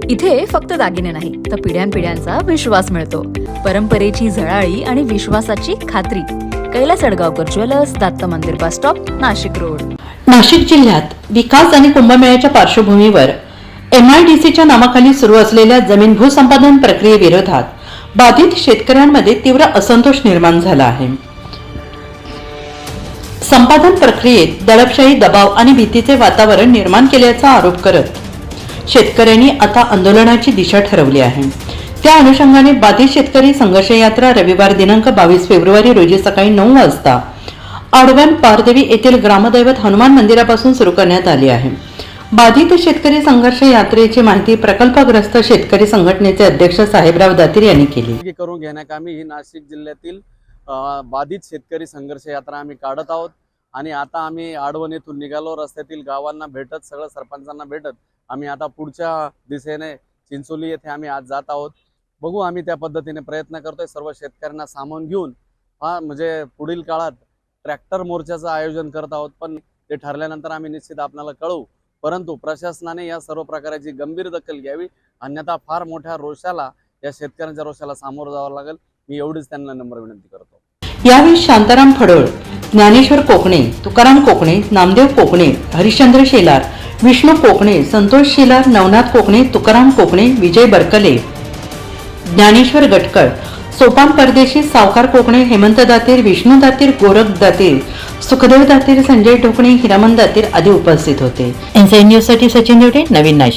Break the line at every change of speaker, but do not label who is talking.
इथे फक्त दागिने नाही तर पिढ्यानपिढ्यांचा विश्वास मिळतो. परंपरेची झळाळी आणि विश्वासाची खात्री. कैलास अडगावकर ज्वेलर्स, दत्त मंदिर bus stop, Nashik road.
Nashik जिल्ह्यात विकास आणि कुंभमेळ्याच्या पार्श्वभूमीवर MIDCच्या नावाखाली सुरू असलेल्या जमीन भूसंपादन प्रक्रियेविरोधात बाधित शेतकऱ्यांमध्ये तीव्र असंतोष निर्माण झाला आहे. संपादन प्रक्रियेत दडपशाही, दबाव आणि भीतीचे वातावरण निर्माण केल्याचा आरोप करत शेतकऱ्यांनी आता आंदोलनाची दिशा ठरवली आहे. त्या अनुषंगाने बाधित शेतकरी संघर्ष यात्रा रविवार दिनांक 22 फेब्रुवारी रोजी सकाळी 9 वाजता आडवण पारदेवी येथील ग्रामदैवत हनुमान मंदिरापासून सुरू करण्यात आली आहे. बाधित शेतकरी संघर्ष यात्रेची माहिती प्रकल्पग्रस्त शेतकरी संघटनेचे अध्यक्ष साहेबराव दातीर यांनी केली.
करून घेण्याकामी ही नाशिक जिल्ह्यातील बाधित शेतकरी संघर्ष यात्रा आम्ही काढत आहोत आणि आता आम्ही आडवण येथून निघालो. रस्त्यातील गावांना भेटत, सगळं सरपंचांना भेटत आम्ही आता पुढच्या दिशेने चिंचोली येथे आम्ही आज जात आहोत. बघू, आम्ही त्या पद्धतीने प्रयत्न करतोय सर्व शेतकऱ्यांना सामावून घेऊन. म्हणजे पुढील काळात ट्रॅक्टर मोर्चाचं आयोजन करत आहोत, पण ते ठरल्यानंतर आम्ही निश्चित आपल्याला कळवू. परंतु प्रशासनाने या सर्व प्रकाराची गंभीर दखल घ्यावी, अन्यथा फार मोठ्या रोषाला, या शेतकऱ्यांच्या रोषाला सामोरं जावं लागेल. मी एवढीच त्यांना नम्र विनंती करतो.
यावेळी शांताराम फडोळ, ज्ञानेश्वर कोकणे, तुकाराम कोकणे, नामदेव कोकणे, हरिश्चंद्र शेलार, विष्णू कोकणे, संतोष शेलार, नवनाथ कोकणे, तुकाराम कोकणे, विजय बरकले, ज्ञानेश्वर गटकळ, सोपान परदेशी, सावकार कोकणे, हेमंत दातीर, विष्णू दातीर, गोरख दातीर, सुखदेव दातीर, संजय ढोकणे, हिरामन दातीर आदी उपस्थित होते. NCN न्यूज साठी सचिन देवटे, नवीन नाशिक.